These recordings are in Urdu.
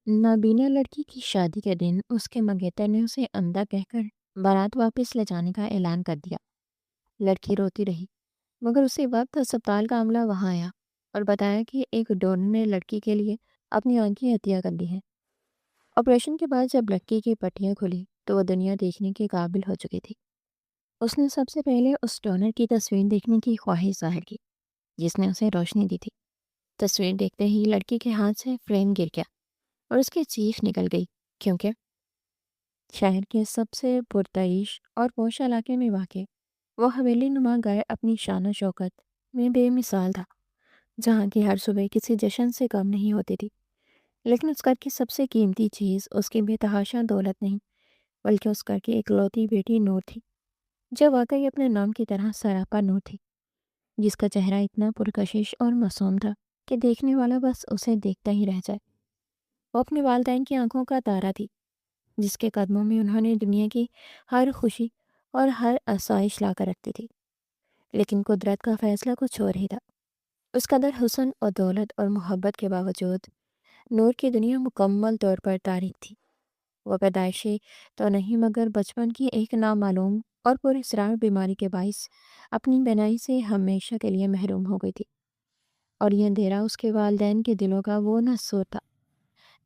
نابینا لڑکی کی شادی کے دن اس کے منگیتر نے اسے اندھا کہہ کر بارات واپس لے جانے کا اعلان کر دیا۔ لڑکی روتی رہی، مگر اسی وقت اسپتال کا عملہ وہاں آیا اور بتایا کہ ایک ڈونر نے لڑکی کے لیے اپنی آنکھیں عطیہ کر دی ہیں۔ آپریشن کے بعد جب لڑکی کی پٹیاں کھلی تو وہ دنیا دیکھنے کے قابل ہو چکی تھی۔ اس نے سب سے پہلے اس ڈونر کی تصویر دیکھنے کی خواہش ظاہر کی جس نے اسے روشنی دی تھی۔ تصویر دیکھتے ہی لڑکی کے ہاتھ سے فریم گر گیا اور اس کی چیخ نکل گئی، کیونکہ شہر کے سب سے پرتعیش اور پوش علاقے میں واقع وہ حویلی نما گھر اپنی شان و شوکت میں بے مثال تھا، جہاں کی ہر صبح کسی جشن سے کم نہیں ہوتی تھی۔ لیکن اس گھر کی سب سے قیمتی چیز اس کی بے تحاشا دولت نہیں، بلکہ اس گھر کی اکلوتی بیٹی نور تھی، جو واقعی اپنے نام کی طرح سراپا نور تھی، جس کا چہرہ اتنا پرکشش اور معصوم تھا کہ دیکھنے والا بس اسے دیکھتا ہی رہ جائے۔ وہ اپنے والدین کی آنکھوں کا تارا تھی، جس کے قدموں میں انہوں نے دنیا کی ہر خوشی اور ہر آسائش لا کر رکھتی تھی۔ لیکن قدرت کا فیصلہ کچھ اور ہی تھا۔ اس قدر حسن اور دولت اور محبت کے باوجود نور کی دنیا مکمل طور پر تاریک تھی۔ وہ پیدائشی تو نہیں مگر بچپن کی ایک نامعلوم اور پراسرار بیماری کے باعث اپنی بینائی سے ہمیشہ کے لیے محروم ہو گئی تھی، اور یہ اندھیرا اس کے والدین کے دلوں کا وہ نسور تھا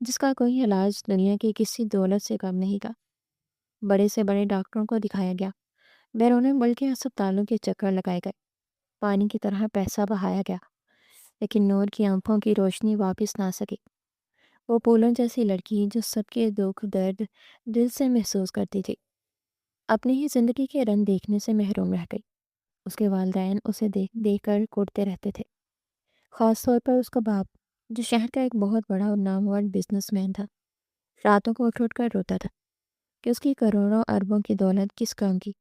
جس کا کوئی علاج دنیا کی کسی دولت سے کم نہیں تھا۔ بڑے سے بڑے ڈاکٹروں کو دکھایا گیا، بیرون ملک کے اسپتالوں کے چکر لگائے گئے، پانی کی طرح پیسہ بہایا گیا، لیکن نور کی آنکھوں کی روشنی واپس نہ سکی۔ وہ پھولوں جیسی لڑکی جو سب کے دکھ درد دل سے محسوس کرتی تھی، اپنی ہی زندگی کے رنگ دیکھنے سے محروم رہ گئی۔ اس کے والدین اسے دیکھ دیکھ کر کوڑتے رہتے تھے، خاص طور پر اس کا باپ، جو شہر کا ایک بہت بڑا اور نامور بزنس مین تھا۔ راتوں کو اٹھ کر روتا تھا کہ اس کی کروڑوں اربوں کی دولت کس کام کی،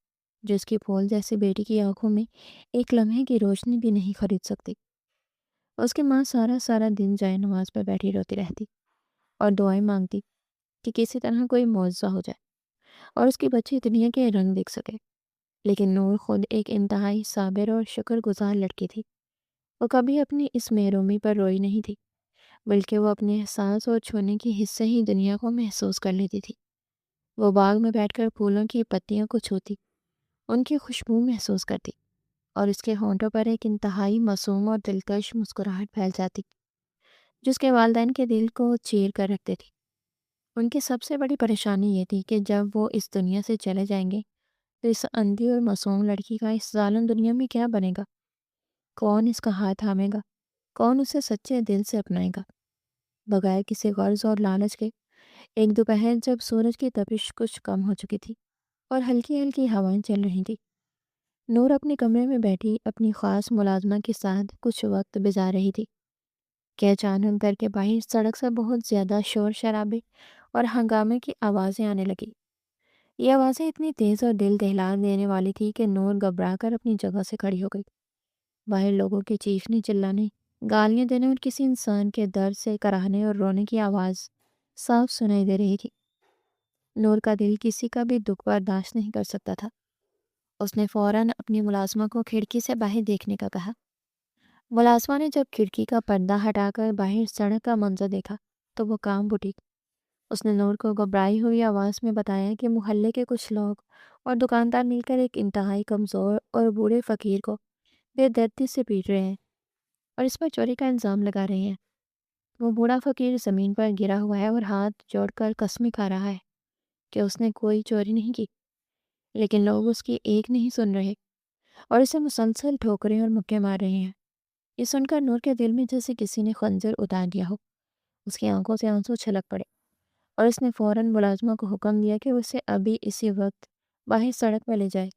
جو اس کی پھول جیسی بیٹی کی آنکھوں میں ایک لمحے کی روشنی بھی نہیں خرید سکتی۔ اس کی ماں سارا سارا دن جائے نماز پر بیٹھی روتی رہتی اور دعائیں مانگتی کہ کسی طرح کوئی معجزہ ہو جائے اور اس کی بچی دنیا کے رنگ دیکھ سکے۔ لیکن نور خود ایک انتہائی صابر اور شکر گزار لڑکی تھی۔ وہ کبھی اپنی اس محرومی پر روئی نہیں تھی، بلکہ وہ اپنے احساس اور چھونے کی حص سے ہی دنیا کو محسوس کر لیتی تھی۔ وہ باغ میں بیٹھ کر پھولوں کی پتیاں کو چھوتی، ان کی خوشبو محسوس کرتی، اور اس کے ہونٹوں پر ایک انتہائی معصوم اور دلکش مسکراہٹ پھیل جاتی، جس کے والدین کے دل کو چیر کر رکھتے تھی۔ ان کی سب سے بڑی پریشانی یہ تھی کہ جب وہ اس دنیا سے چلے جائیں گے تو اس اندھی اور معصوم لڑکی کا اس ظالم دنیا میں کیا بنے گا؟ کون اس کا ہاتھ تھامے گا؟ کون اسے سچے دل سے اپنائے گا؟ بغیر کسی غرض اور لالچ کے ایک دوپہر جب سورج کی تپش کچھ کم ہو چکی تھی اور ہلکی ہلکی ہوائیں چل رہی تھی، نور اپنے کمرے میں بیٹھی اپنی خاص ملازمہ کے ساتھ کچھ وقت گزار رہی تھی کہ اچانک گھر کے باہر سڑک سے بہت زیادہ شور شرابے اور ہنگامے کی آوازیں آنے لگی۔ یہ آوازیں اتنی تیز اور دل دہلا دینے والی تھی کہ نور گھبرا کر اپنی جگہ سے کھڑی ہو گئی۔ باہر لوگوں کے چیخنے چلانے، گالیاں دینے اور کسی انسان کے درد سے کراہنے اور رونے کی آواز صاف سنائی دے رہی تھی۔ نور کا دل کسی کا بھی دکھ برداشت نہیں کر سکتا تھا۔ اس نے فوراً اپنی ملازمہ کو کھڑکی سے باہر دیکھنے کا کہا۔ ملازمہ نے جب کھڑکی کا پردہ ہٹا کر باہر سڑک کا منظر دیکھا تو وہ کانپ اٹھی۔ اس نے نور کو گھبرائی ہوئی آواز میں بتایا کہ محلے کے کچھ لوگ اور دکاندار مل کر ایک انتہائی کمزور اور بوڑھے فقیر کو بے دردی سے پیٹ رہے ہیں اور اس پر چوری کا الزام لگا رہے ہیں۔ وہ بوڑھا فقیر زمین پر گرا ہوا ہے اور ہاتھ جوڑ کر قسمیں کھا رہا ہے کہ اس نے کوئی چوری نہیں کی، لیکن لوگ اس کی ایک نہیں سن رہے اور اسے مسلسل ٹھوکریں اور مکے مار رہے ہیں۔ یہ سن کر نور کے دل میں جیسے کسی نے خنجر اتار دیا ہو۔ اس کی آنکھوں سے آنسو چھلک پڑے اور اس نے فوراً ملازمہ کو حکم دیا کہ اسے ابھی اسی وقت باہر سڑک پر لے جائے۔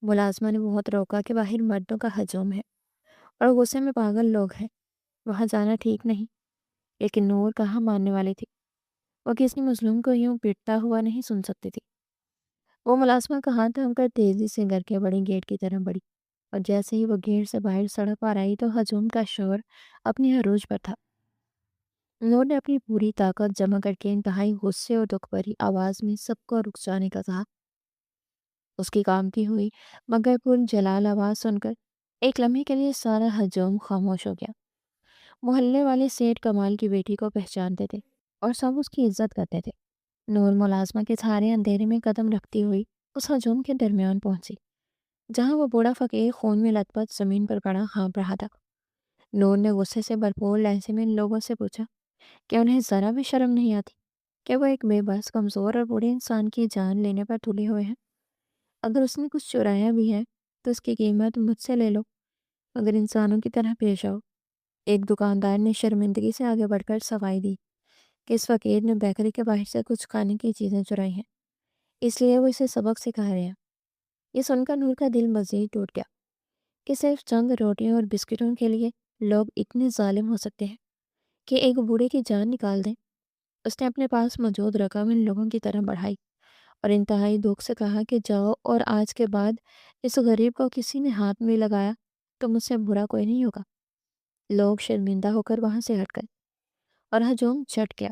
ملازمہ نے بہت روکا کہ باہر مردوں کا ہجوم ہے اور غصے میں پاگل لوگ ہیں، وہاں جانا ٹھیک نہیں، لیکن نور کہاں ماننے والی تھی۔ وہ کسی مظلوم کو یوں پیٹتا ہوا نہیں سن سکتی تھی۔ وہ ملازمہ کا ہاتھ تھام کر تیزی سے گھر کے بڑے گیٹ کی طرف بڑھی، اور جیسے ہی وہ گیٹ سے باہر سڑک پر آئی تو ہجوم کا شور اپنی عروج پر تھا۔ نور نے اپنی پوری طاقت جمع کر کے انتہائی غصے اور دکھ بھری آواز میں سب کو رک جانے کا کہا۔ اس کی کانپتی ہوئی مگر پر جلال آواز سن کر ایک لمحے کے لیے سارا ہجوم خاموش ہو گیا۔ محلے والے سیٹھ کمال کی بیٹی کو پہچانتے تھے اور سب اس کی عزت کرتے تھے۔ نور ملازمہ کے سارے اندھیرے میں قدم رکھتی ہوئی اس ہجوم کے درمیان پہنچی، جہاں وہ بوڑھا فقیر خون میں لت پت زمین پر پڑا ہانپ رہا تھا۔ نور نے غصے سے بھرپور لہجے میں ان لوگوں سے پوچھا کہ انہیں ذرا بھی شرم نہیں آتی کہ وہ ایک بے بس، کمزور اور بوڑھے انسان کی جان لینے پر تلے ہوئے ہیں۔ اگر اس نے کچھ چرایا بھی ہے تو اس کی قیمت مجھ سے لے لو، مگر انسانوں کی طرح پیش آؤ۔ ایک دکاندار نے شرمندگی سے آگے بڑھ کر صفائی دی کہ اس فقیر نے بیکری کے باہر سے کچھ کھانے کی چیزیں چرائی ہیں، اس لیے وہ اسے سبق سکھا رہے ہیں۔ یہ سن کر نور کا دل مزید ٹوٹ گیا کہ صرف چند روٹیوں اور بسکٹوں کے لیے لوگ اتنے ظالم ہو سکتے ہیں کہ ایک بوڑھے کی جان نکال دیں۔ اس نے اپنے پاس موجود رقم ان لوگوں کی طرح بڑھائی اور انتہائی دکھ سے کہا کہ جاؤ، اور آج کے بعد اس غریب کو کسی نے ہاتھ میں لگایا تو مجھ سے برا کوئی نہیں ہوگا۔ لوگ شرمندہ ہو کر وہاں سے ہٹ گئے اور ہجوم چھٹ گیا۔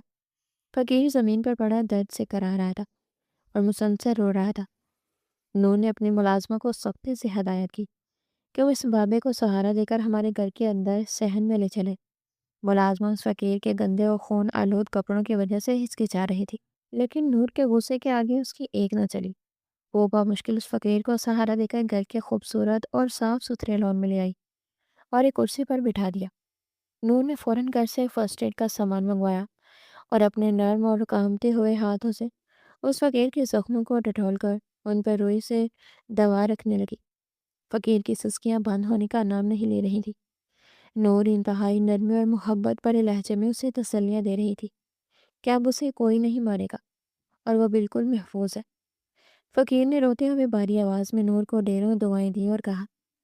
فقیر زمین پر پڑا درد سے کرا رہا تھا اور مسلسل رو رہا تھا۔ نور نے اپنے ملازمہ کو سختی سے ہدایت کی کہ وہ اس بابے کو سہارا دے کر ہمارے گھر کے اندر صحن میں لے چلے۔ ملازمہ اس فقیر کے گندے اور خون آلود کپڑوں کی وجہ سے ہچکچا رہی تھی، لیکن نور کے غصے کے آگے اس کی ایک نہ چلی۔ وہ بمشکل اس فقیر کو سہارا دے کر گھر کے خوبصورت اور صاف ستھرے لان میں لے آئی اور ایک کرسی پر بٹھا دیا۔ نور نے فوراً گھر سے فرسٹ ایڈ کا سامان منگوایا اور اپنے نرم اور کامتے ہوئے ہاتھوں سے اس فقیر کے زخموں کو ٹٹول کر ان پر روئی سے دوا رکھنے لگی۔ فقیر کی سسکیاں بند ہونے کا نام نہیں لے رہی تھی۔ نور انتہائی نرمی اور محبت بھرے لہجے میں اسے تسلیاں دے رہی تھی کہ اب اسے کوئی نہیں مارے گا اور وہ بالکل محفوظ ہے۔ فقیر نے روتے ہوئے بھاری آواز میں نور کو ڈھیروں دعائیں دی اور کہا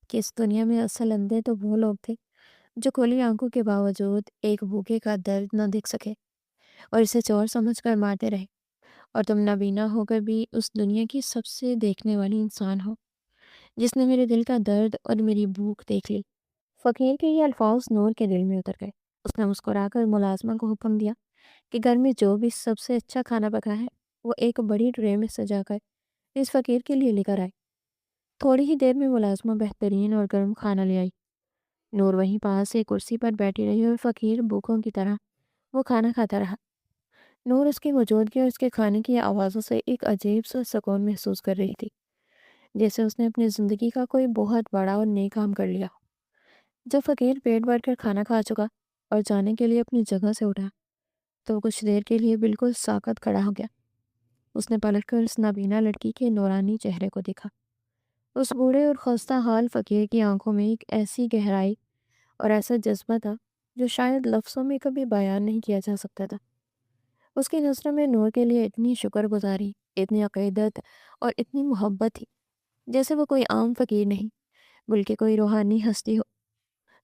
کہ اس دنیا میں اصل اندھے تو وہ لوگ تھے جو کھلی آنکھوں کے باوجود ایک بھوکے کا درد نہ دیکھ سکے اور اسے چور سمجھ کر مارتے رہے، اور تم نابینا ہو کر بھی اس دنیا کی سب سے دیکھنے والی انسان ہو جس نے میرے دل کا درد اور میری بھوک دیکھ لی۔ فقیر کے یہ الفاظ نور کے دل میں اتر گئے۔ اس نے مسکرا کر ملازمہ کو حکم دیا کہ گھر میں جو بھی سب سے اچھا کھانا پکا ہے وہ ایک بڑی ٹرے میں سجا کر اس فقیر کے لیے لے کر آئے۔ تھوڑی ہی دیر میں ملازمہ بہترین اور گرم کھانا لے آئی۔ نور وہیں پاس ایک کرسی پر بیٹھی رہی اور فقیر بھوکوں کی طرح وہ کھانا کھاتا رہا۔ نور اس کی موجودگی اور اس کے کھانے کی آوازوں سے ایک عجیب سا سکون محسوس کر رہی تھی، جیسے اس نے اپنی زندگی کا کوئی بہت بڑا اور نیک کام کر لیا۔ جب فقیر پیٹ بھر کر کھانا کھا چکا اور جانے کے لیے اپنی جگہ سے اٹھا تو کچھ دیر کے لیے بالکل ساکت کھڑا ہو گیا۔ اس نے پلٹ کر اس نابینا لڑکی کے نورانی چہرے کو دیکھا۔ اس بوڑھے اور خستہ حال فقیر کی آنکھوں میں ایک ایسی گہرائی اور ایسا جذبہ تھا جو شاید لفظوں میں کبھی بیان نہیں کیا جا سکتا تھا۔ اس کی نظروں میں نور کے لیے اتنی شکر گزاری، اتنی عقیدت اور اتنی محبت تھی، جیسے وہ کوئی عام فقیر نہیں بلکہ کوئی روحانی ہستی ہو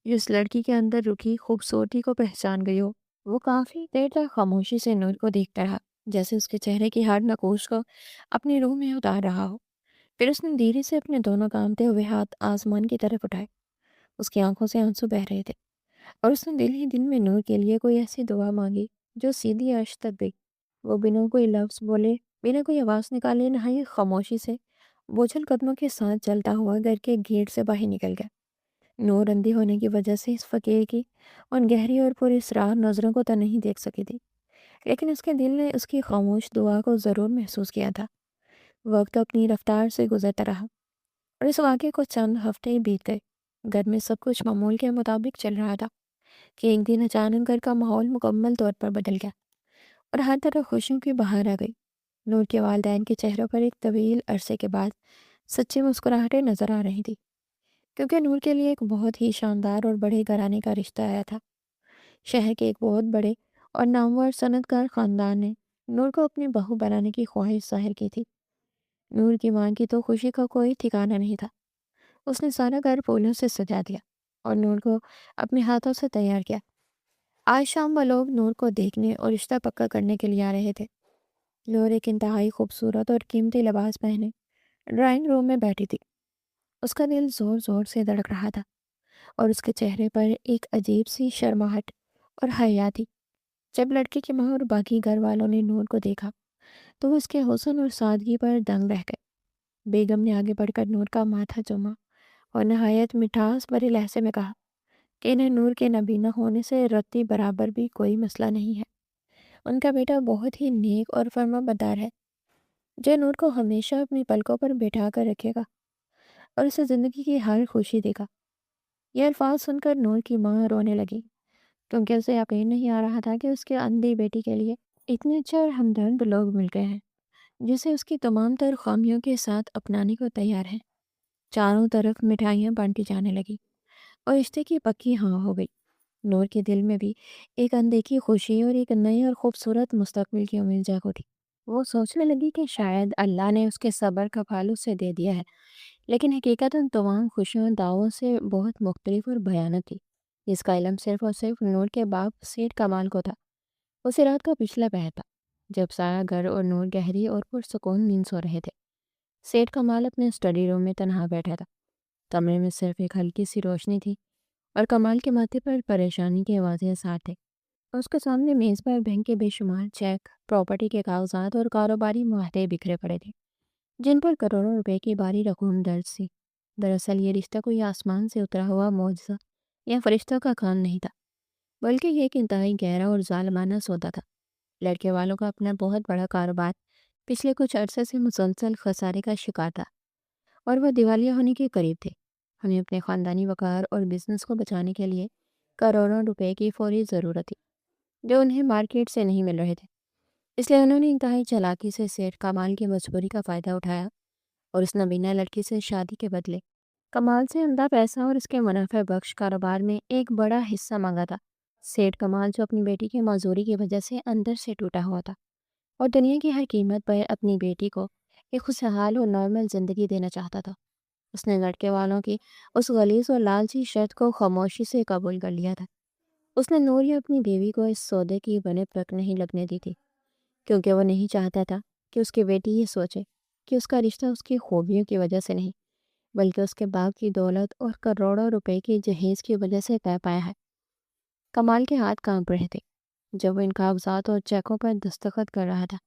جو اس لڑکی کے اندر رکی خوبصورتی کو پہچان گئی ہو۔ وہ کافی دیر تک خاموشی سے نور کو دیکھتا رہا، جیسے اس کے چہرے کی ہر نقوش کو اپنی روح میں اتار رہا ہو۔ پھر اس نے دھیرے سے اپنے دونوں کامتے ہوئے ہاتھ آسمان کی طرف اٹھائے۔ اس کی آنکھوں سے آنسو بہہ رہے تھے اور اس نے دل ہی دل میں نور کے لیے کوئی ایسی دعا مانگی جو سیدھی عرش تک گئی۔ وہ بنا کوئی لفظ بولے، بنا کوئی آواز نکالے، نہایت خاموشی سے بوجھل قدموں کے ساتھ چلتا ہوا گھر کے گیٹ سے باہر نکل گیا۔ نور اندھی ہونے کی وجہ سے اس فقیر کی ان گہری اور پر اسرار نظروں کو تو نہیں دیکھ سکی تھی، لیکن اس کے دل نے اس کی خاموش دعا کو ضرور محسوس کیا تھا۔ وقت اپنی رفتار سے گزرتا رہا اور اس واقعے کو چند ہفتے بیت گئے۔ گھر میں سب کچھ معمول کے مطابق چل رہا تھا کہ ایک دن اچانک گھر کا ماحول مکمل طور پر بدل گیا اور ہر طرف خوشیوں کی بہار آ گئی۔ نور کے والدین کے چہروں پر ایک طویل عرصے کے بعد سچی مسکراہٹیں نظر آ رہی تھی، کیونکہ نور کے لیے ایک بہت ہی شاندار اور بڑے گھرانے کا رشتہ آیا تھا۔ شہر کے ایک بہت بڑے اور نامور صنعت کار خاندان نے نور کو اپنی بہو بنانے کی خواہش ظاہر کی تھی۔ نور کی ماں کی تو خوشی کا کوئی ٹھکانہ نہیں تھا۔ اس نے سارا گھر پھولوں سے سجا دیا اور نور کو اپنے ہاتھوں سے تیار کیا۔ آج شام وہ لوگ نور کو دیکھنے اور رشتہ پکا کرنے کے لیے آ رہے تھے۔ نور ایک انتہائی خوبصورت اور قیمتی لباس پہنے ڈرائنگ روم میں بیٹھی تھی۔ اس کا دل زور زور سے دھڑک رہا تھا اور اس کے چہرے پر ایک عجیب سی شرماہٹ اور حیا تھی۔ جب لڑکی کی ماں اور باقی گھر والوں نے نور کو دیکھا تو وہ اس کے حسن اور سادگی پر دنگ رہ گئے۔ بیگم نے آگے بڑھ کر نور کا ماتھا چوما اور نہایت مٹھاس بھرے لہجے میں کہا کہ انہیں نور کے نابینا ہونے سے رتی برابر بھی کوئی مسئلہ نہیں ہے ان کا بیٹا بہت ہی نیک اور فرما بردار ہے، جو نور کو ہمیشہ اپنی پلکوں پر بٹھا کر رکھے گا اور اسے زندگی کی ہر خوشی دے گا۔ یہ الفاظ سن کر نور کی ماں رونے لگی، کیونکہ اسے یقین نہیں آ رہا تھا کہ اس کے اندھی بیٹی کے لیے اتنے اچھے اور ہمدرد لوگ مل گئے ہیں، جسے اس کی تمام تر خامیوں کے ساتھ اپنانے کو تیار ہیں۔ چاروں طرف مٹھائیاں بانٹی جانے لگی اور رشتے کی پکی ہوا ہو گئی۔ نور کے دل میں بھی ایک اندیکھی خوشی اور ایک نئی اور خوبصورت مستقبل کی امید جاگ اٹھی۔ وہ سوچنے لگی کہ شاید اللہ نے اس کے صبر کا پھل اسے دے دیا ہے، لیکن حقیقت ان تمام خوشیوں دعووں سے بہت مختلف اور بھیانک تھی، جس کا علم صرف اور صرف نور کے باپ سیٹھ کمال کو تھا۔ اسی رات کا پچھلا پہر تھا، جب سارا گھر اور نور گہری اور پرسکون نیند سو رہے تھے۔ سیٹھ کمال اپنے اسٹڈی روم میں تنہا بیٹھا تھا۔ کمرے میں صرف ایک ہلکی سی روشنی تھی اور کمال کے ماتھے پر پریشانی کے واضح اثار تھے۔ اس کے سامنے میز پر بینک کے بے شمار چیک، پراپرٹی کے کاغذات اور کاروباری معاہدے بکھرے پڑے تھے، جن پر کروڑوں روپے کی باری رقوم درج تھی۔ دراصل یہ رشتہ کوئی آسمان سے اترا ہوا معجزہ یا فرشتوں کا کام نہیں تھا، بلکہ یہ ایک انتہائی گہرا اور ظالمانہ سودا تھا۔ لڑکے والوں کا اپنا بہت بڑا کاروبار پچھلے کچھ عرصے سے مسلسل خسارے کا شکار تھا اور وہ دیوالیہ ہونے کے قریب تھے۔ انہیں اپنے خاندانی وقار اور بزنس کو بچانے کے لیے کروڑوں روپے کی فوری ضرورت تھی، جو انہیں مارکیٹ سے نہیں مل رہے تھے۔ اس لیے انہوں نے انتہائی چالاکی سے سیٹھ کمال کی مجبوری کا فائدہ اٹھایا اور اس نابینا لڑکی سے شادی کے بدلے کمال سے اندھا پیسہ اور اس کے منافع بخش کاروبار میں ایک بڑا حصہ مانگا تھا۔ سیٹھ کمال، جو اپنی بیٹی کی معذوری کی وجہ سے اندر سے ٹوٹا ہوا تھا اور دنیا کی ہر قیمت پر اپنی بیٹی کو ایک خوشحال اور نارمل زندگی دینا چاہتا تھا، اس نے لڑکے والوں کی اس غلیظ اور لالچی شرط کو خاموشی سے قبول کر لیا تھا۔ اس نے نور یا اپنی بیوی کو اس سودے کی بنے تک نہیں لگنے دی تھی، کیونکہ وہ نہیں چاہتا تھا کہ اس کی بیٹی یہ سوچے کہ اس کا رشتہ اس کی خوبیوں کی وجہ سے نہیں، بلکہ اس کے باپ کی دولت اور کروڑوں روپے کی جہیز کی وجہ سے طے پایا ہے۔ کمال کے ہاتھ کانپ رہے تھے جب وہ ان کاغذات اور چیکوں پر دستخط کر رہا تھا۔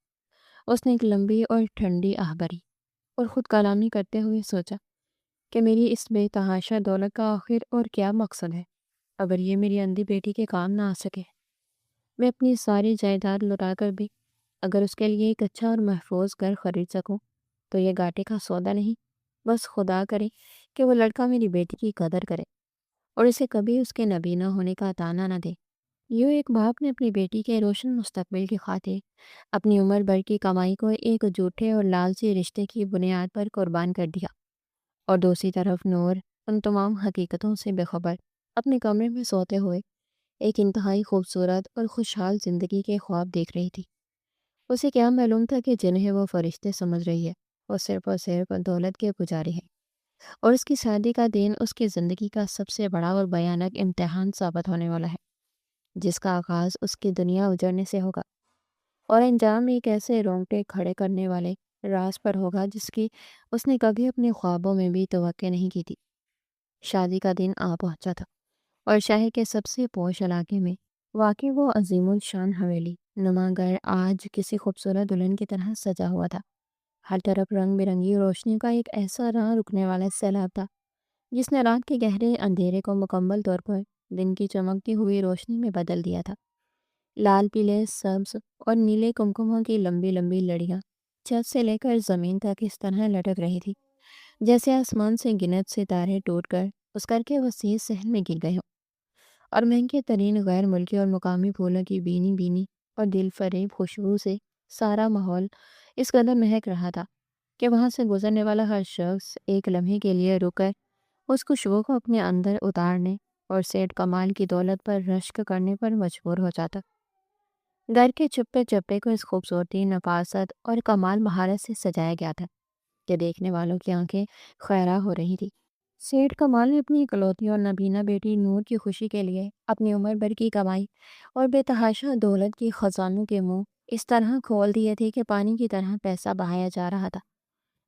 اس نے ایک لمبی اور ٹھنڈی آہ بھری اور خود کلامی کرتے ہوئے سوچا کہ میری اس بے تحاشا دولت کا آخر اور کیا مقصد ہے، اگر یہ میری اندھی بیٹی کے کام نہ آ سکے۔ میں اپنی ساری جائیداد لوٹا کر بھی اگر اس کے لیے ایک اچھا اور محفوظ گھر خرید سکوں تو یہ گھاٹے کا سودا نہیں۔ بس خدا کرے کہ وہ لڑکا میری بیٹی کی قدر کرے اور اسے کبھی اس کے نبینا ہونے کا تانا نہ دے۔ یوں ایک باپ نے اپنی بیٹی کے روشن مستقبل کی خاطر اپنی عمر بھر کی کمائی کو ایک جھوٹے اور لالچی رشتے کی بنیاد پر قربان کر دیا، اور دوسری طرف نور ان تمام حقیقتوں سے بے خبر اپنے کمرے میں سوتے ہوئے ایک انتہائی خوبصورت اور خوشحال زندگی کے خواب دیکھ رہی تھی۔ اسے کیا معلوم تھا کہ جنہیں وہ فرشتے سمجھ رہی ہے وہ صرف اور صرف دولت کے پجاری ہیں، اور اس کی شادی کا دن اس کی زندگی کا سب سے بڑا اور بھیانک امتحان ثابت ہونے والا ہے، جس کا آغاز اس کی دنیا اجڑنے سے ہوگا اور انجام ایک ایسے رونگٹے کھڑے کرنے والے راز پر ہوگا جس کی اس نے کبھی اپنے خوابوں میں بھی توقع نہیں کی تھی۔ شادی کا دن آ پہنچا تھا اور شہر کے سب سے پوش علاقے میں واقع وہ عظیم الشان حویلی نما گھر آج کسی خوبصورت دلہن کی طرح سجا ہوا تھا۔ ہر طرف رنگ برنگی روشنی کا ایک ایسا راہ رکنے والا سیلاب تھا جس نے رات کے گہرے اندھیرے کو مکمل طور پر دن کی چمکتی ہوئی روشنی میں بدل دیا تھا۔ لال، پیلے، سبز اور نیلے کمکموں کی لمبی لمبی لڑیاں چھت سے لے کر زمین تک اس طرح لٹک رہی تھی جیسے آسمان سے گنت ستارے ٹوٹ کر اس گھر کے وسیع صحن میں گر گئے ہوں، اور مہنگے ترین غیر ملکی اور مقامی پھولوں کی بینی بینی اور دل فریب خوشبو سے سارا ماحول اس قدر مہک رہا تھا کہ وہاں سے گزرنے والا ہر شخص ایک لمحے کے لیے رک کر اس خوشبو کو اپنے اندر اتارنے اور سیٹھ کمال کی دولت پر رشک کرنے پر مجبور ہو جاتا۔ گھر کے چپے چپے کو اس خوبصورتی، نفاست اور کمال مہارت سے سجایا گیا تھا کہ دیکھنے والوں کی آنکھیں خیرہ ہو رہی تھی۔ سیٹھ کمال نے اپنی اکلوتی اور نابینا بیٹی نور کی خوشی کے لیے اپنی عمر بھر کی کمائی اور بے تحاشا دولت کی خزانوں کے منہ اس طرح کھول دیے تھے کہ پانی کی طرح پیسہ بہایا جا رہا تھا۔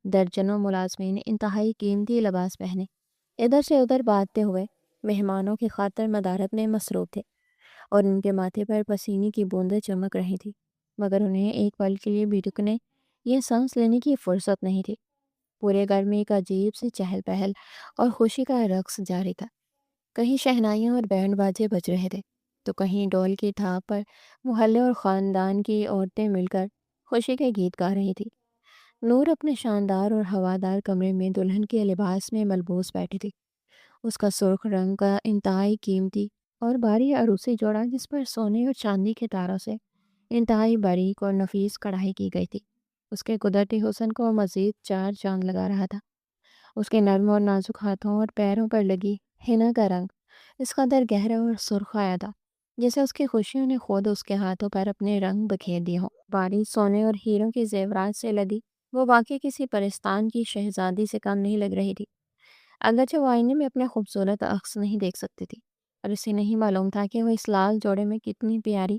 درجنوں ملازمین انتہائی قیمتی لباس پہنے ادھر سے ادھر بھاگتے ہوئے مہمانوں کی خاطر مدارت میں مصروف تھے، اور ان کے ماتھے پر پسینے کی بوندیں چمک رہی تھی، مگر انہیں ایک پل کے لیے بھی رکنے یا سانس لینے کی فرصت نہیں تھی۔ پورے گھر میں ایک عجیب سی چہل پہل اور خوشی کا رقص جاری تھا۔ کہیں شہنائیاں اور بینڈ باجے بج رہے تھے تو کہیں ڈول کی تھاپ پر محلے اور خاندان کی عورتیں مل کر خوشی کے گیت گا رہی تھی۔ نور اپنے شاندار اور ہوادار کمرے میں دلہن کے لباس میں ملبوس بیٹھی تھی۔ اس کا سرخ رنگ کا انتہائی قیمتی اور بھاری عروسی جوڑا، جس پر سونے اور چاندی کے تاروں سے انتہائی باریک اور نفیس کڑھائی کی گئی تھی، اس کے قدرتی حسن کو مزید چار چاند لگا رہا تھا۔ اس کے نرم اور نازک ہاتھوں اور پیروں پر لگی ہنا کا رنگ اس قدر گہرا اور سرخ آیا تھا، جیسے اس کی خوشیوں نے خود اس کے ہاتھوں پر اپنے رنگ بکھیر دیے ہوں۔ باریک سونے اور ہیروں کے زیورات سے لدی وہ واقعی کسی پرستان کی شہزادی سے کم نہیں لگ رہی تھی، اگرچہ وہ آئینے میں اپنا خوبصورت عکس نہیں دیکھ سکتی تھی، اور اسے نہیں معلوم تھا کہ وہ اس لال جوڑے میں کتنی پیاری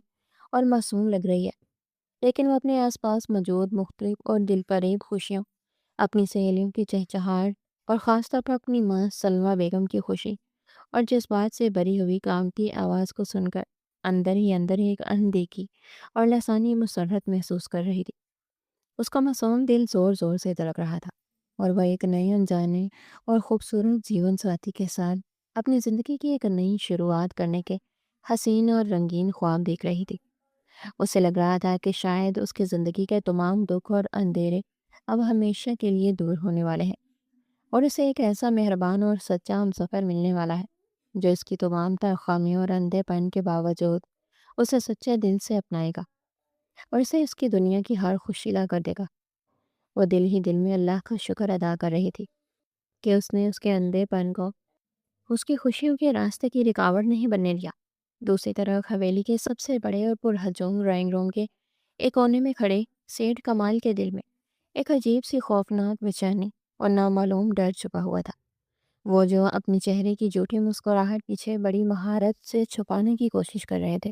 اور معصوم لگ رہی ہے۔ لیکن وہ اپنے آس پاس موجود مختلف اور دل فریب خوشیوں، اپنی سہیلیوں کی چہچہاہٹ، اور خاص طور پر اپنی ماں سلمیٰ بیگم کی خوشی اور جذبات سے بری ہوئی کامتی آواز کو سن کر اندر ہی اندر ایک اندیکھی اور لسانی مسرت محسوس کر رہی تھی۔ اس کا معصوم دل زور زور سے دھڑک رہا تھا، اور وہ ایک نئے انجانے اور خوبصورت جیون ساتھی کے ساتھ اپنی زندگی کی ایک نئی شروعات کرنے کے حسین اور رنگین خواب دیکھ رہی تھی۔ اسے لگ رہا تھا کہ شاید اس کی زندگی کے تمام دکھ اور اندھیرے اب ہمیشہ کے لیے دور ہونے والے ہیں، اور اسے ایک ایسا مہربان اور سچا ہمسفر ملنے والا ہے جو اس کی تمام تر خامیوں اور اندھے پن کے باوجود اسے سچے دل سے اپنائے گا، اور اسے اس کی دنیا کی ہر خوشی لا کر دے گا۔ وہ دل ہی دل میں اللہ کا شکر ادا کر رہی تھی کہ اس نے اس کے اندھے پن کو اس کی خوشیوں کے راستے کی رکاوٹ نہیں بننے دیا۔ دوسری طرف حویلی کے سب سے بڑے اور پرہجوم ڈرائنگ روم کے ایک کونے میں کھڑے سیٹھ کمال کے دل میں ایک عجیب سی خوفناک بے چینی اور نامعلوم ڈر چھپا ہوا تھا، وہ جو اپنی چہرے کی جھوٹی مسکراہٹ پیچھے بڑی مہارت سے چھپانے کی کوشش کر رہے تھے،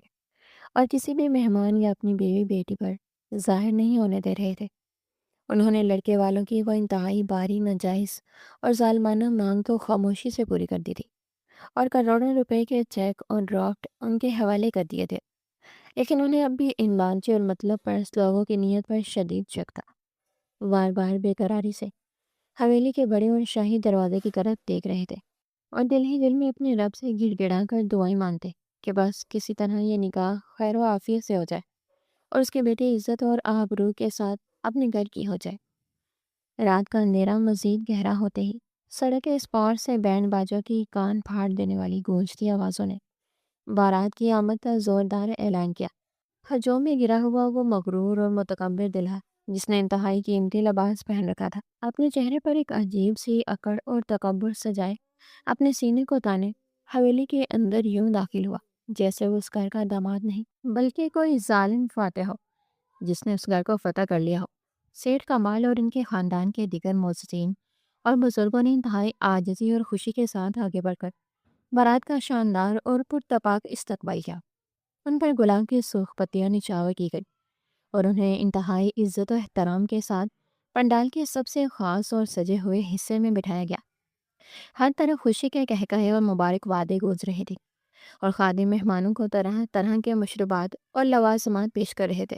اور کسی بھی مہمان یا اپنی بیوی بیٹی پر ظاہر نہیں ہونے دے رہے تھے۔ انہوں نے لڑکے والوں کی وہ انتہائی باری، ناجائز اور ظالمانہ مانگ تو خاموشی سے پوری کر دی تھی، اور کروڑوں روپے کے چیک اور ڈرافٹ ان کے حوالے کر دیے تھے، لیکن انہیں اب بھی ان لالچی اور مطلب پرست لوگوں کی نیت پر شدید شک تھا۔ بار بار بے قراری سے حویلی کے بڑے اور شاہی دروازے کی طرف دیکھ رہے تھے، اور دل ہی دل میں اپنے رب سے گڑ گڑا کر دعائیں مانگتے کہ بس کسی طرح یہ نکاح خیر و عافیت سے ہو جائے، اور اس کے بیٹے عزت اور آبرو کے ساتھ اپنے گھر کی ہو جائے۔ رات کا اندھیرا مزید گہرا ہوتے ہی سڑک کے اس پار سے بینڈ باجوں کی کان پھاڑ دینے والی گونجتی آوازوں نے بارات کی آمد کا زوردار اعلان کیا۔ ہجوم میں گرا ہوا وہ مغرور اور متکبر دلہا، جس نے انتہائی قیمتی لباس پہن رکھا تھا، اپنے چہرے پر ایک عجیب سی اکڑ اور تکبر سجائے اپنے سینے کو تانے حویلی کے اندر یوں داخل ہوا جیسے وہ اس گھر کا داماد نہیں بلکہ کوئی ظالم فاتح ہو جس نے اس گھر کو فتح کر لیا ہو۔ سیٹھ کمال اور ان کے خاندان کے دیگر معززین اور بزرگوں نے انتہائی عاجزی اور خوشی کے ساتھ آگے بڑھ کر بارات کا شاندار اور پرتپاک استقبال کیا۔ ان پر گلاب کی سرخ پتیاں نچھاور کی گئی، اور انہیں انتہائی عزت و احترام کے ساتھ پنڈال کے سب سے خاص اور سجے ہوئے حصے میں بٹھایا گیا۔ ہر طرف خوشی کے قہقہے اور مبارک بادیں گونج رہی تھی، اور خادم مہمانوں کو طرح طرح کے مشروبات اور لوازمات پیش کر رہے تھے۔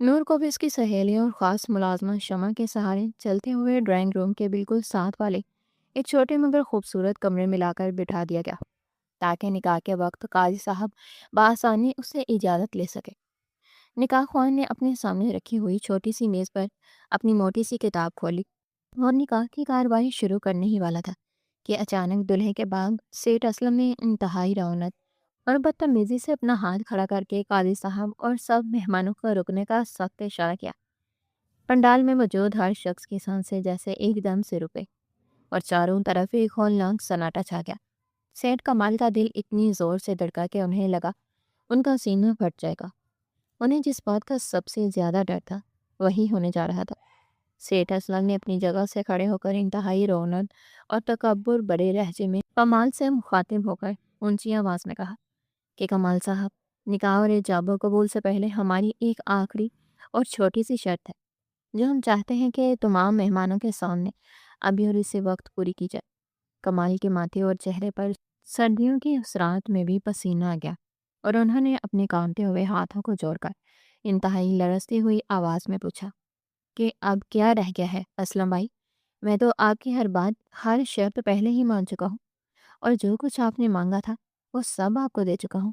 نور کو بھی اس کی سہیلیوں اور خاص ملازمہ شمع کے سہارے چلتے ہوئے ڈرائنگ روم کے بالکل ساتھ والے ایک چھوٹے مگر خوبصورت کمرے میں لا کر بٹھا دیا گیا، تاکہ نکاح کے وقت قاضی صاحب بآسانی اس سے اجازت لے سکے۔ نکاح خوان نے اپنے سامنے رکھی ہوئی چھوٹی سی میز پر اپنی موٹی سی کتاب کھولی، اور نکاح کی کارروائی شروع کرنے ہی والا تھا کہ اچانک دلہے کے باپ سیٹھ اسلم نے انتہائی رعونت اور بدتمیزی سے اپنا ہاتھ کھڑا کر کے قاضی صاحب اور سب مہمانوں کو رکنے کا سخت اشارہ کیا۔ پنڈال میں موجود ہر شخص کی سانسیں جیسے ایک دم سے رکے، اور چاروں طرف ایک ہولناک سناٹا چھا گیا۔ سیٹھ کمال کا دل اتنی زور سے دھڑکا کہ انہیں لگا ان کا سینہ پھٹ جائے گا۔ انہیں جس بات کا سب سے زیادہ ڈر تھا وہی ہونے جا رہا تھا۔ سیٹھ اسلم نے اپنی جگہ سے کھڑے ہو کر انتہائی رعونت اور تکبر بڑے لہجے میں کمال سے مخاطب ہو کر اونچی آواز میں کہا کہ کمال صاحب، نکاح اور ایجاب و قبول سے پہلے ہماری ایک آخری اور چھوٹی سی شرط ہے جو ہم چاہتے ہیں کہ تمام مہمانوں کے سامنے ابھی اور اسی وقت پوری کی جائے۔ کمال کے ماتھے اور چہرے پر سردیوں کی اس رات میں بھی پسینہ آ گیا، اور انہوں نے اپنے کانپتے ہوئے ہاتھوں کو جوڑ کر انتہائی لرزتی ہوئی آواز میں پوچھا کہ اب کیا رہ گیا ہے اسلم بھائی؟ میں تو آپ کی ہر بات، ہر شرط پہلے ہی مان چکا ہوں، اور جو کچھ آپ نے مانگا تھا وہ سب آپ کو دے چکا ہوں۔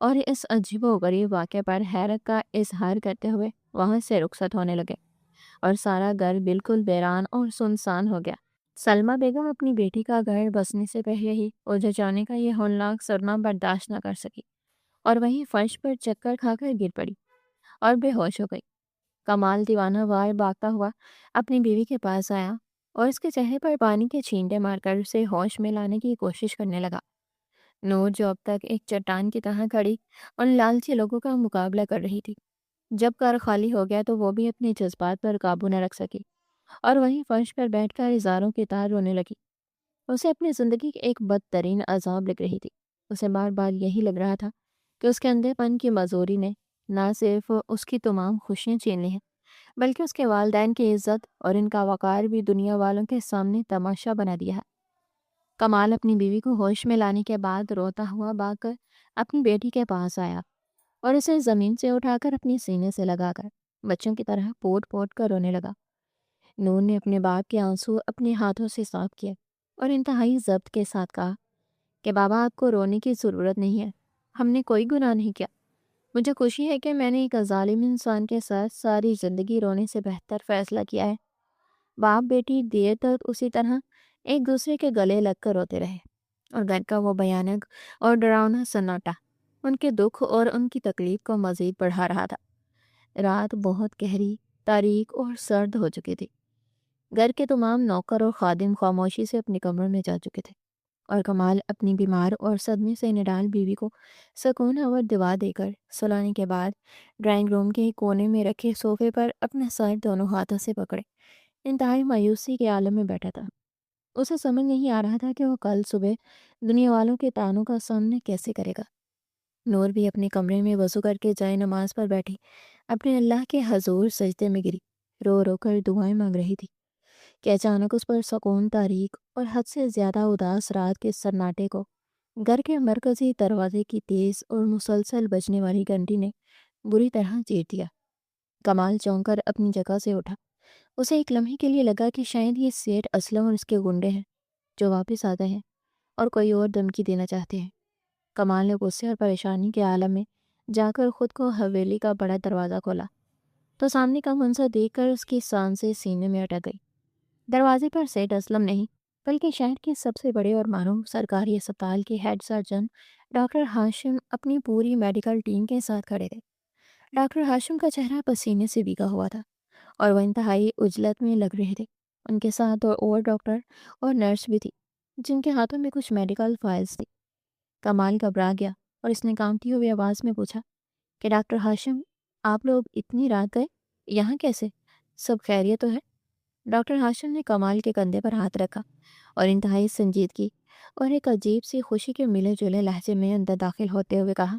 اور اس عجیب و غریب واقعے پر حیرت کا اظہار کرتے ہوئے وہاں سے رخصت ہونے لگے، اور سارا گھر بالکل ویران اور سنسان ہو گیا۔ سلمہ بیگم اپنی بیٹی کا گھر بسنے سے پہلے ہی الجھ جانے کا یہ ہولناک صدمہ برداشت نہ کر سکی، اور وہیں فرش پر چکر کھا کر گر پڑی اور بے ہوش ہو گئی۔ کمال دیوانہ وار بھاگتا ہوا اپنی بیوی کے پاس آیا اور اس کے چہرے پر پانی کے چھینٹے مار کر اسے ہوش میں لانے کی کوشش کرنے لگا۔ نور جو اب تک ایک چٹان کی طرح کھڑی ان لالچی لوگوں کا مقابلہ کر رہی تھی، جب کار خالی ہو گیا تو وہ بھی اپنے جذبات پر قابو نہ رکھ سکی اور وہیں فرش پر بیٹھ کر اظہاروں کی طرح رونے لگی۔ اسے اپنی زندگی کی ایک بدترین عذاب لگ رہی تھی۔ اسے بار بار یہی لگ رہا تھا کہ اس کے اندھے پن کی مزوری نے نہ صرف اس کی تمام خوشیاں چھین لی ہیں، بلکہ اس کے والدین کی عزت اور ان کا وقار بھی دنیا والوں کے سامنے تماشا بنا دیا ہے۔ کمال اپنی بیوی کو ہوش میں لانے کے بعد روتا ہوا بھاگ کر اپنی بیٹی کے پاس آیا اور اسے زمین سے اٹھا کر اپنے سینے سے لگا کر بچوں کی طرح پوٹ پوٹ کر رونے لگا۔ نور نے اپنے باپ کے آنسو اپنے ہاتھوں سے صاف کیے اور انتہائی ضبط کے ساتھ کہا کہ بابا، آپ کو رونے کی ضرورت نہیں ہے، ہم نے کوئی گناہ نہیں کیا۔ مجھے خوشی ہے کہ میں نے ایک ظالم انسان کے ساتھ ساری زندگی رونے سے بہتر فیصلہ کیا ہے۔ باپ بیٹی دیر تک اسی طرح ایک دوسرے کے گلے لگ کر روتے رہے، اور گھر کا وہ بھیانک اور ڈراؤنا سناٹا ان کے دکھ اور ان کی تکلیف کو مزید بڑھا رہا تھا۔ رات بہت گہری، تاریک اور سرد ہو چکی تھی۔ گھر کے تمام نوکر اور خادم خاموشی سے اپنے کمروں میں جا چکے تھے، اور کمال اپنی بیمار اور صدمے سے نڈال بیوی کو سکون اور دوا دے کر سلانے کے بعد ڈرائنگ روم کے کونے میں رکھے صوفے پر اپنا سر دونوں ہاتھوں سے پکڑے انتہائی مایوسی کے عالم میں بیٹھا تھا۔ اسے سمجھ نہیں آ رہا تھا کہ وہ کل صبح دنیا والوں کے طعنوں کا سامنا کیسے کرے گا۔ نور بھی اپنے کمرے میں وضو کر کے جائے نماز پر بیٹھی اپنے اللہ کے حضور سجدے میں گری، رو رو کر دعائیں مانگ رہی تھی کہ اچانک اس پر سکون، تاریک اور حد سے زیادہ اداس رات کے سناٹے کو گھر کے مرکزی دروازے کی تیز اور مسلسل بجنے والی گھنٹی نے بری طرح چیر دیا۔ کمال چونک کر اپنی جگہ سے اٹھا۔ اسے ایک لمحے کے لیے لگا کہ شاید یہ سیٹ اسلم اور اس کے گنڈے ہیں جو واپس آتے ہیں اور کوئی اور دھمکی دینا چاہتے ہیں۔ کمال نے غصے اور پریشانی کے عالم میں جا کر خود کو حویلی کا بڑا دروازہ کھولا تو سامنے کا منظر دیکھ کر اس کی سانسیں سینے میں اٹک گئی۔ دروازے پر سیٹ اسلم نہیں بلکہ شہر کے سب سے بڑے اور معروف سرکاری اسپتال کے ہیڈ سرجن ڈاکٹر ہاشم اپنی پوری میڈیکل ٹیم کے ساتھ کھڑے تھے۔ ڈاکٹر ہاشم کا چہرہ پسینے سے بھیگا ہوا تھا اور وہ انتہائی عجلت میں لگ رہے تھے۔ ان کے ساتھ اور ڈاکٹر اور نرس بھی تھی جن کے ہاتھوں میں کچھ میڈیکل فائلز تھی۔ کمال گھبرا گیا اور اس نے کانپتی ہوئی آواز میں پوچھا کہ ڈاکٹر ہاشم، آپ لوگ اتنی رات گئے یہاں کیسے؟ سب خیریت تو ہے؟ ڈاکٹر ہاشم نے کمال کے کندھے پر ہاتھ رکھا اور انتہائی سنجیدگی اور ایک عجیب سی خوشی کے ملے جلے لہجے میں اندر داخل ہوتے ہوئے کہا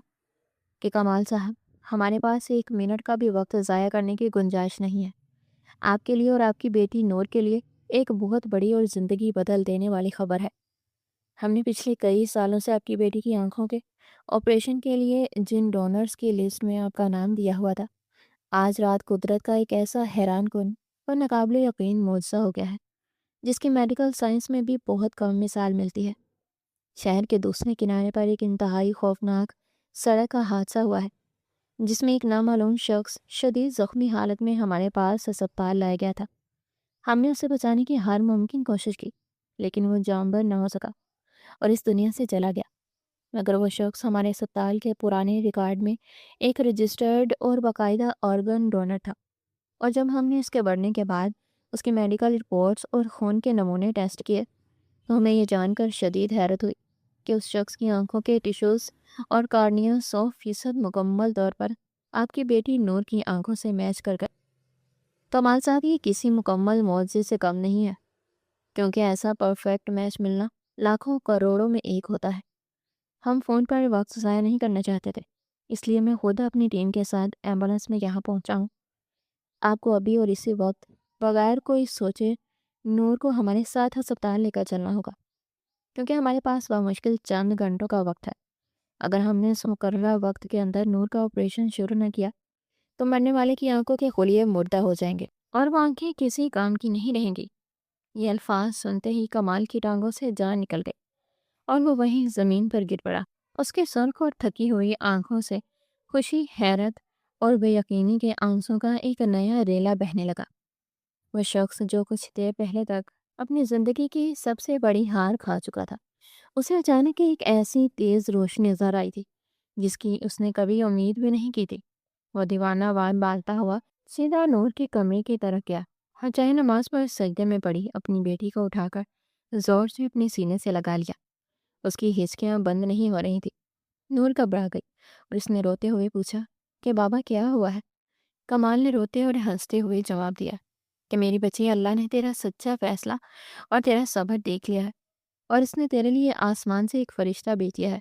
کہ کمال صاحب، ہمارے پاس ایک منٹ کا بھی وقت ضائع کرنے کی گنجائش نہیں ہے۔ آپ کے لیے اور آپ کی بیٹی نور کے لیے ایک بہت بڑی اور زندگی بدل دینے والی خبر ہے۔ ہم نے پچھلے کئی سالوں سے آپ کی بیٹی کی آنکھوں کے آپریشن کے لیے جن ڈونرز کی لسٹ میں آپ کا نام دیا ہوا تھا، آج رات قدرت کا ایک ایسا حیران کن اور ناقابل یقین معجزہ ہو گیا ہے جس کی میڈیکل سائنس میں بھی بہت کم مثال ملتی ہے۔ شہر کے دوسرے کنارے پر ایک انتہائی خوفناک سڑک کا حادثہ ہوا ہے جس میں ایک نامعلوم شخص شدید زخمی حالت میں ہمارے پاس اسپتال لایا گیا تھا۔ ہم نے اسے بچانے کی ہر ممکن کوشش کی لیکن وہ جانبر نہ ہو سکا اور اس دنیا سے چلا گیا، مگر وہ شخص ہمارے اسپتال کے پرانے ریکارڈ میں ایک رجسٹرڈ اور باقاعدہ آرگن ڈونر تھا، اور جب ہم نے اس کے بڑھنے کے بعد اس کی میڈیکل رپورٹس اور خون کے نمونے ٹیسٹ کیے تو ہمیں یہ جان کر شدید حیرت ہوئی کہ اس شخص کی آنکھوں کے ٹیشوز اور کارنیا 100% مکمل طور پر آپ کی بیٹی نور کی آنکھوں سے میچ کر گئے۔ کمال صاحب، یہ کسی مکمل معجزے سے کم نہیں ہے، کیونکہ ایسا پرفیکٹ میچ ملنا لاکھوں کروڑوں میں ایک ہوتا ہے۔ ہم فون پر وقت ضائع نہیں کرنا چاہتے تھے، اس لیے میں خود اپنی ٹیم کے ساتھ ایمبولینس میں یہاں پہنچا ہوں۔ آپ کو ابھی اور اسی وقت بغیر کوئی سوچے نور کو ہمارے ساتھ ہسپتال لے کر چلنا ہوگا، کیونکہ ہمارے پاس بمشکل چند گھنٹوں کا وقت ہے۔ اگر ہم نے اس مقررہ وقت کے اندر نور کا آپریشن شروع نہ کیا تو مرنے والے کی آنکھوں کے خلیے مردہ ہو جائیں گے اور وہ آنکھیں کسی کام کی نہیں رہیں گی۔ یہ الفاظ سنتے ہی کمال کی ٹانگوں سے جان نکل گئی اور وہ وہیں زمین پر گر پڑا اس کے سرخ اور تھکی ہوئی آنکھوں سے خوشی، حیرت اور بے یقینی کے آنسوں کا ایک نیا ریلا بہنے لگا۔ وہ شخص جو کچھ دیر پہلے تک اپنی زندگی کی سب سے بڑی ہار کھا چکا تھا، اسے اچانک ایک ایسی تیز روشنی نظر آئی تھی جس کی اس نے کبھی امید بھی نہیں کی تھی۔ وہ دیوانہ وار بالتا ہوا سیدھا نور کے کمرے کی طرف گیا اور چاہے نماز پر سجدے میں پڑی اپنی بیٹی کو اٹھا کر زور سے اپنے سینے سے لگا لیا۔ اس کی ہچکیاں بند نہیں ہو رہی تھی۔ نور گھبرا گئی اور اس نے روتے ہوئے پوچھا کہ بابا کیا ہوا ہے؟ کمال نے روتے اور ہنستے ہوئے جواب دیا کہ میری بچی، اللہ نے تیرا سچا فیصلہ اور تیرا صبر دیکھ لیا ہے، اور اس نے تیرے لیے آسمان سے ایک فرشتہ بھیج دیا ہے۔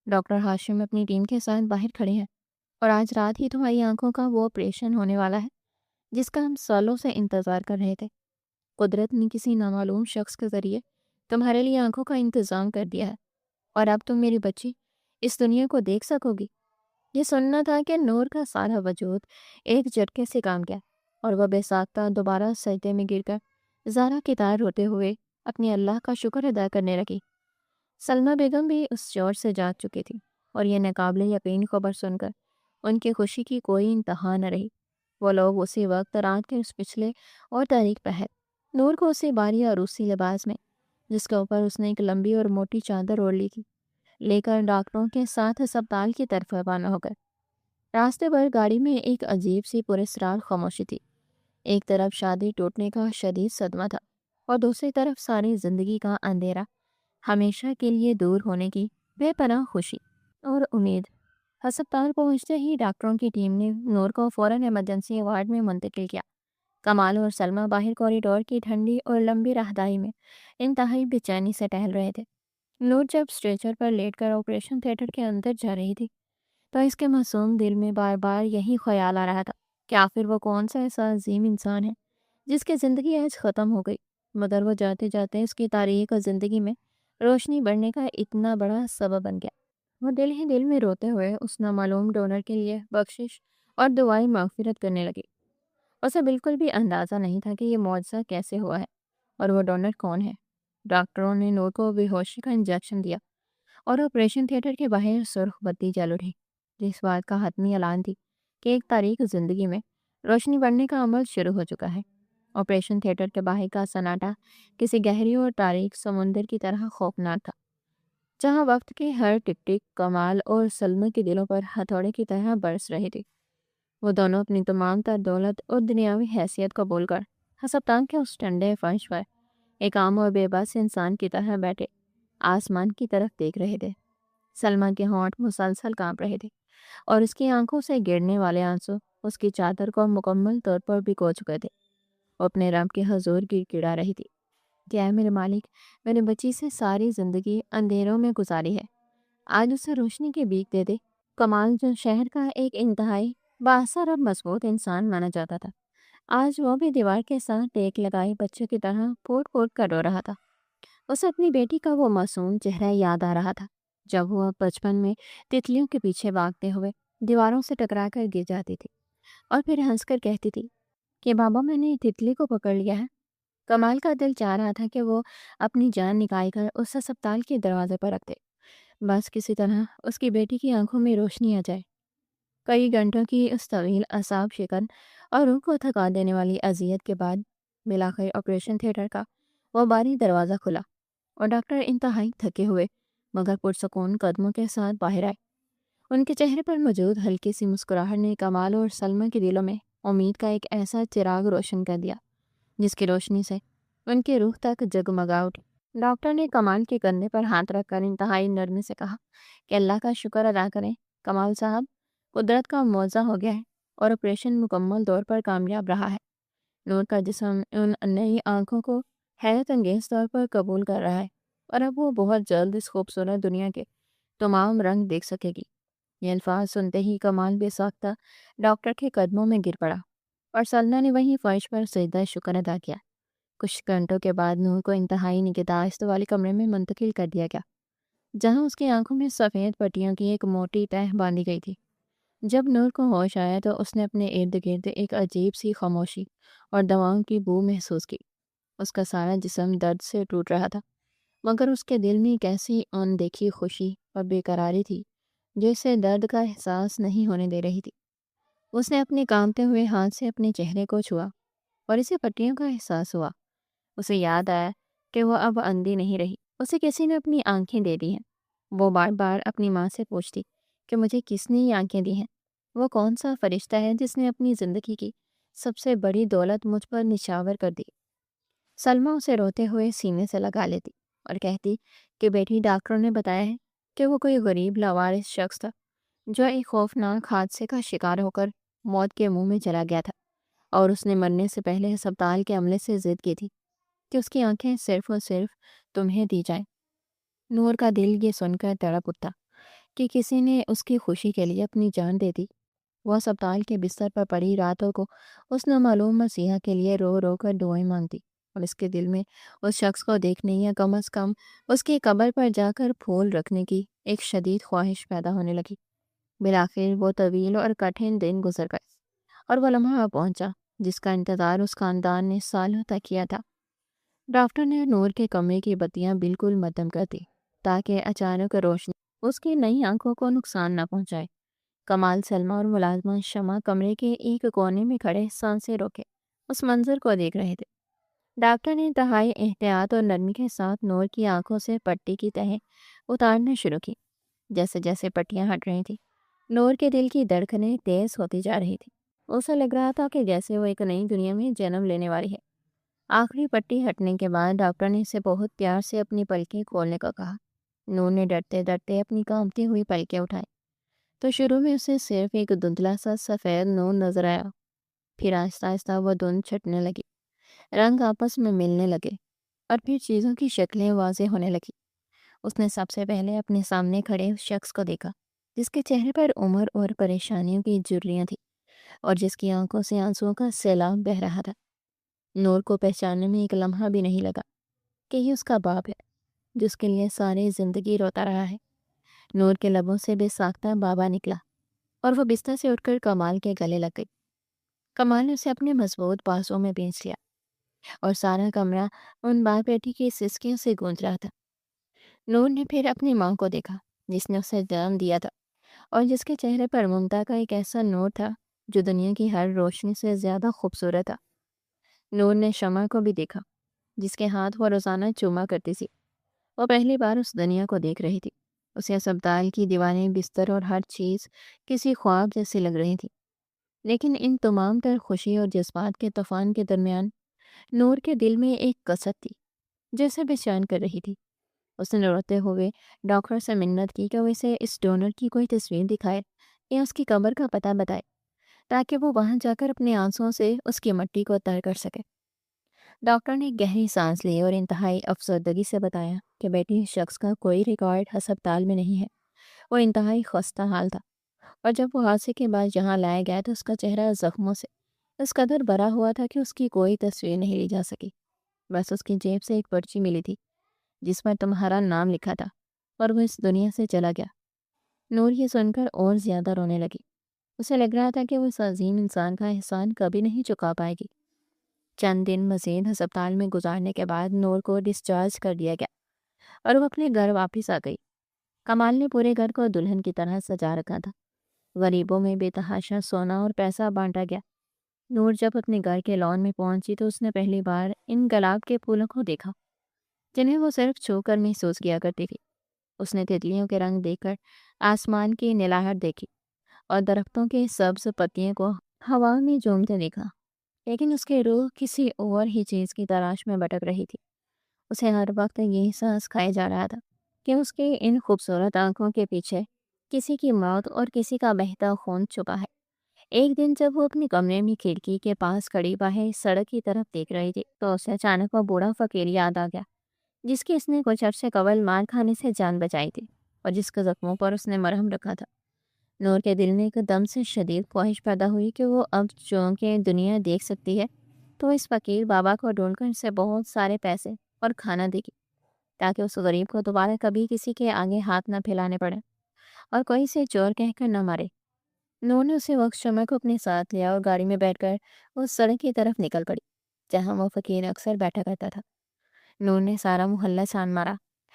ڈاکٹر ہاشم اپنی ٹیم کے ساتھ باہر کھڑے ہیں، اور آج رات ہی تمہاری آنکھوں کا وہ آپریشن ہونے والا ہے جس کا ہم سالوں سے انتظار کر رہے تھے۔ قدرت نے کسی نامعلوم شخص کے ذریعے تمہارے لیے آنکھوں کا انتظام کر دیا ہے، اور اب تم میری بچی اس دنیا کو دیکھ سکو گی۔ یہ سننا تھا کہ نور کا سارا وجود ایک جھٹکے سے کام گیا، اور وہ بے ساختہ دوبارہ سجدے میں گر کر زارا کی طرح روتے ہوئے اپنے اللہ کا شکر ادا کرنے لگی۔ سلمہ بیگم بھی اس شور سے جاگ چکی تھی، اور یہ ناقابل یقین خبر سن کر ان کی خوشی کی کوئی انتہا نہ رہی۔ وہ لوگ اسی وقت رات کے اس پچھلے اور تاریک پہر نور کو اسی بھاری عروسی لباس میں، جس کے اوپر اس نے ایک لمبی اور موٹی چادر اوڑھ لی تھی، لے کر ڈاکٹروں کے ساتھ ہسپتال کی طرف روانہ ہو گئے۔ راستے پر گاڑی میں ایک عجیب سی پراسرار خاموشی تھی۔ ایک طرف شادی ٹوٹنے کا شدید صدمہ تھا، اور دوسری طرف ساری زندگی کا اندھیرا، ہمیشہ کے لیے دور ہونے کی بے پناہ خوشی اور امید۔ ہسپتال پہنچتے ہی ڈاکٹروں کی ٹیم نے نور کو فوراً ایمرجنسی وارڈ میں منتقل کیا۔ کمال اور سلمہ باہر کوریڈور کی ٹھنڈی اور لمبی راہداری میں انتہائی بے چینی سے ٹہل رہے تھے۔ نور جب اسٹریچر پر لیٹ کر آپریشن تھیٹر کے اندر جا رہی تھی تو اس کے معصوم دل میں بار بار یہی خیال آ رہا تھا کہ آخر وہ کون سا ایسا عظیم انسان ہے جس کی زندگی آج ختم ہو گئی، مگر وہ جاتے جاتے اس کی تاریخ اور زندگی میں روشنی بڑھنے کا اتنا بڑا سبب بن گیا۔ وہ دل ہی دل میں روتے ہوئے اس نامعلوم ڈونر کے لیے بخشش اور دعائیں مغفرت کرنے لگی۔ اسے بالکل بھی اندازہ نہیں تھا کہ یہ معجزہ کیسے ہوا ہے، اور وہ ڈونر کون ہے۔ ڈاکٹروں نے نور کو بے ہوشی کا انجیکشن دیا، اور آپریشن تھیٹر کے باہر سرخ بتی جل اٹھی، جس بات کا حتمی اعلان تھی کہ ایک تاریخ زندگی میں روشنی بڑھنے کا عمل شروع ہو چکا ہے۔ آپریشن تھیٹر کے باہر کا سناٹا کسی گہری اور تاریک سمندر کی طرح خوفناک تھا، جہاں وقت کے ہر ٹک ٹک کمال اور سلمہ کے دلوں پر ہتھوڑے کی طرح برس رہی تھی۔ وہ دونوں اپنی تمام تر دولت اور دنیاوی حیثیت کو بھول کر ہسپتال کے اس ٹھنڈے فرش پر ایک عام اور بے بس انسان کی طرح بیٹھے آسمان کی طرف دیکھ رہے تھے۔ سلمہ کے ہونٹ مسلسل کانپ رہے تھے، اور اس کی آنکھوں سے گرنے والے آنسو اس کی چادر کو مکمل طور پر بھگو چکے تھے۔ وہ اپنے رب کے حضور گڑ گڑا رہی تھی کہ اے میرے مالک، میرے بچی سے ساری زندگی اندھیروں میں گزاری ہے، آج اسے روشنی کی بھیک دے دے۔ کمال، جو شہر کا ایک انتہائی بااثر اور مضبوط انسان مانا جاتا تھا، آج وہ بھی دیوار کے ساتھ ٹیک لگائے بچے کی طرح پھوٹ پھوٹ کر رو رہا تھا۔ اسے اپنی بیٹی کا وہ معصوم چہرہ یاد آ رہا تھا جب وہ بچپن میں تتلیوں کے پیچھے بھاگتے ہوئے دیواروں سے ٹکرا کر گر جاتی تھی، اور پھر ہنس کر کہتی تھی کہ بابا، میں نے تتلی کو پکڑ لیا ہے۔ کمال کا دل چاہ رہا تھا کہ وہ اپنی جان نکال کر اس ہسپتال کے دروازے پر رکھ دے، بس کسی طرح اس کی بیٹی کی آنکھوں میں روشنی آ جائے۔ کئی گھنٹوں کی اس طویل اعصاب شکن اور روح کو تھکا دینے والی اذیت کے بعد بالآخر آپریشن تھیٹر کا وہ باری دروازہ کھلا، اور ڈاکٹر انتہائی تھکے ہوئے مگر پرسکون قدموں کے ساتھ باہر آئے۔ ان کے چہرے پر موجود ہلکی سی مسکراہٹ نے کمال اور سلمہ کے دلوں میں امید کا ایک ایسا چراغ روشن کر دیا جس کی روشنی سے ان کی روح تک جگمگا اٹھی۔ ڈاکٹر نے کمال کے کندھے پر ہاتھ رکھ کر انتہائی نرمی سے کہا کہ اللہ کا شکر ادا کریں کمال صاحب، قدرت کا معجزہ ہو گیا ہے، اور آپریشن مکمل طور پر کامیاب رہا ہے۔ نور کا جسم ان نئی آنکھوں کو حیرت انگیز طور پر قبول کر رہا ہے، اور اب وہ بہت جلد اس خوبصورت دنیا کے تمام رنگ دیکھ سکے گی۔ یہ الفاظ سنتے ہی کمال بے ساختہ ڈاکٹر کے قدموں میں گر پڑا، اور سلمہ نے وہیں فرش پر سجدہ شکر ادا کیا۔ کچھ گھنٹوں کے بعد نور کو انتہائی نگہداشت والے کمرے میں منتقل کر دیا گیا، جہاں اس کی آنکھوں میں سفید پٹیوں کی ایک موٹی تہ باندھی گئی تھی۔ جب نور کو ہوش آیا تو اس نے اپنے ارد گرد ایک عجیب سی خاموشی اور دواؤں کی بو محسوس کی۔ اس کا سارا جسم درد سے ٹوٹ رہا تھا، مگر اس کے دل میں ایک ایسی اندیکھی خوشی اور بےقراری تھی جو اسے درد کا احساس نہیں ہونے دے رہی تھی۔ اس نے اپنے کانپتے ہوئے ہاتھ سے اپنے چہرے کو چھوا اور اسے پٹیوں کا احساس ہوا۔ اسے یاد آیا کہ وہ اب اندھی نہیں رہی، اسے کسی نے اپنی آنکھیں دے دی ہیں۔ وہ بار بار اپنی ماں سے پوچھتی کہ مجھے کس نے یہ آنکھیں دی ہیں؟ وہ کون سا فرشتہ ہے جس نے اپنی زندگی کی سب سے بڑی دولت مجھ پر نچھاور کر دی؟ سلمیٰ اسے روتے ہوئے سینے سے لگا لیتی اور کہتی کہ بیٹی، ڈاکٹروں نے بتایا ہے کہ وہ کوئی غریب لاوارث شخص تھا جو ایک خوفناک حادثے کا شکار ہو کر موت کے منہ میں چلا گیا تھا، اور اس نے مرنے سے پہلے ہسپتال کے عملے سے ضد کی تھی کہ اس کی آنکھیں صرف اور صرف تمہیں دی جائیں۔ نور کا دل یہ سن کر تڑپ اٹھا کہ کسی نے اس کی خوشی کے لیے اپنی جان دے دی۔ وہ اسپتال کے بستر پر پڑی راتوں کو اس نامعلوم مسیحا کے لیے رو رو کر دعائیں مانگتی، اور اس کے دل میں اس شخص کو دیکھنے یا کم از کم اس کی قبر پر جا کر پھول رکھنے کی ایک شدید خواہش پیدا ہونے لگی۔ بالآخر وہ طویل اور کٹھن دن گزر گئے اور وہ لمحہ پہنچا جس کا انتظار اس خاندان نے سالوں تک کیا تھا۔ ڈاکٹر نے نور کے کمرے کی بتیاں بالکل مدھم کر دی تاکہ اچانک روشنی اس کی نئی آنکھوں کو نقصان نہ پہنچائے۔ کمال، سلمیٰ اور ملازمہ شمع کمرے کے ایک کونے میں کھڑے سانسیں روکے اس منظر کو دیکھ رہے تھے۔ ڈاکٹر نے انتہائی احتیاط اور نرمی کے ساتھ نور کی آنکھوں سے پٹی کی تہیں اتارنا شروع کی۔ جیسے جیسے پٹیاں ہٹ رہی تھیں، نور کے دل کی دھڑکنیں تیز ہوتی جا رہی تھی۔ اسے لگ رہا تھا کہ جیسے وہ ایک نئی دنیا میں جنم لینے والی ہے۔ آخری پٹی ہٹنے کے بعد ڈاکٹر نے اسے بہت پیار سے اپنی پلکیں کھولنے کو کہا۔ نور نے ڈرتے ڈرتے اپنی کانپتی ہوئی پلکیں اٹھائیں تو شروع میں اسے صرف ایک دھندلا سا سفید نور نظر آیا۔ پھر آہستہ آہستہ وہ دھند چھٹنے لگی، رنگ آپس میں ملنے لگے اور پھر چیزوں کی شکلیں واضح ہونے لگی۔ اس نے سب سے پہلے اپنے سامنے کھڑے اس شخص کو دیکھا جس کے چہرے پر عمر اور پریشانیوں کی جھریاں تھیں اور جس کی آنکھوں سے آنسوؤں کا سیلاب بہہ رہا تھا۔ نور کو پہچاننے میں ایک لمحہ بھی نہیں لگا کہ یہ اس کا باپ ہے جس کے لیے ساری زندگی روتا رہا ہے۔ نور کے لبوں سے بے ساختہ بابا نکلا اور وہ بستر سے اٹھ کر کمال کے گلے لگ گئی۔ کمال نے اسے اپنے مضبوط بازوں میں بھیج لیا اور سارا کمرہ ان باپ بیٹی کی سسکیوں سے گونج رہا تھا۔ نور نے پھر اپنی ماں کو دیکھا جس نے اسے جنم دیا تھا اور جس کے چہرے پر ممتا کا ایک ایسا نور تھا جو دنیا کی ہر روشنی سے زیادہ خوبصورت تھا۔ نور نے شمع کو بھی دیکھا جس کے ہاتھ وہ روزانہ چوما کرتی تھی۔ وہ پہلی بار اس دنیا کو دیکھ رہی تھی۔ اسے اسپتال کی دیواریں، بستر اور ہر چیز کسی خواب جیسی لگ رہی تھی۔ لیکن ان تمام تر خوشی اور جذبات کے طوفان کے درمیان نور کے دل میں ایک کسک تھی جو اسے بے چین کر رہی تھی۔ اس نے روتے ہوئے ڈاکٹر سے منت کی کہ وہ اسے اس ڈونر کی کوئی تصویر دکھائے یا اس کی قبر کا پتہ بتائے تاکہ وہ وہاں جا کر اپنے آنسوؤں سے اس کی مٹی کو تر کر سکے۔ ڈاکٹر نے گہری سانس لی اور انتہائی افسردگی سے بتایا کہ بیٹی، اس شخص کا کوئی ریکارڈ ہسپتال میں نہیں ہے۔ وہ انتہائی خستہ حال تھا اور جب وہ حادثے کے بعد یہاں لایا گیا تو اس کا چہرہ زخموں سے اس قدر بھرا ہوا تھا کہ اس کی کوئی تصویر نہیں لی جا سکی۔ بس اس کی جیب سے ایک پرچی ملی تھی جس پر تمہارا نام لکھا تھا اور وہ اس دنیا سے چلا گیا۔ نور یہ سن کر اور زیادہ رونے لگی۔ اسے لگ رہا تھا کہ وہ اس عظیم انسان کا احسان کبھی نہیں چکا پائے گی۔ چند دن مزید ہسپتال میں گزارنے کے بعد نور کو ڈسچارج کر دیا گیا اور وہ اپنے گھر واپس آ گئی۔ کمال نے پورے گھر کو دلہن کی طرح سجا رکھا تھا۔ غریبوں میں بے تحاشا سونا اور پیسہ بانٹا گیا۔ نور جب اپنے گھر کے لان میں پہنچی تو اس نے پہلی بار ان گلاب کے پھولوں کو دیکھا جنہیں وہ صرف چھو کر محسوس کیا کرتی تھی۔ اس نے تتلیوں کے رنگ دیکھ کر آسمان کی نلاہٹ دیکھی اور درختوں کے سبز پتیوں کو ہوا میں جھومتے دیکھا، لیکن اس کی روح کسی اور ہی چیز کی تلاش میں بھٹک رہی تھی۔ اسے ہر وقت یہ احساس کھائے جا رہا تھا کہ اس کی ان خوبصورت آنکھوں کے پیچھے کسی کی موت اور کسی کا بہتا خون چھپا ہے۔ ایک دن جب وہ اپنے کمرے میں کھڑکی کے پاس کھڑی باہر سڑک کی طرف دیکھ رہی تھی تو اسے اچانک وہ بوڑھا فقیر یاد آ گیا جس کی اس نے کچھ عرصے قبل مار کھانے سے جان بچائی تھی اور جس کے زخموں پر اس نے مرہم رکھا تھا۔ نور کے دل میں ایک دم سے شدید خواہش پیدا ہوئی کہ وہ اب چونکہ دنیا دیکھ سکتی ہے تو اس فقیر بابا کو ڈھونڈ کر اسے بہت سارے پیسے اور کھانا دے گی تاکہ اس غریب کو دوبارہ کبھی کسی کے آگے ہاتھ نہ پھیلانے پڑے اور کوئی سے چور کہہ کر نہ مارے۔ نور نے اسی وقت شمع کو اپنے ساتھ لیا اور گاڑی میں بیٹھ کر اس سڑک کی طرف نکل پڑی جہاں وہ فقیر اکثر بیٹھا کرتا تھا۔ نور نے سارا محلہ چھان مارا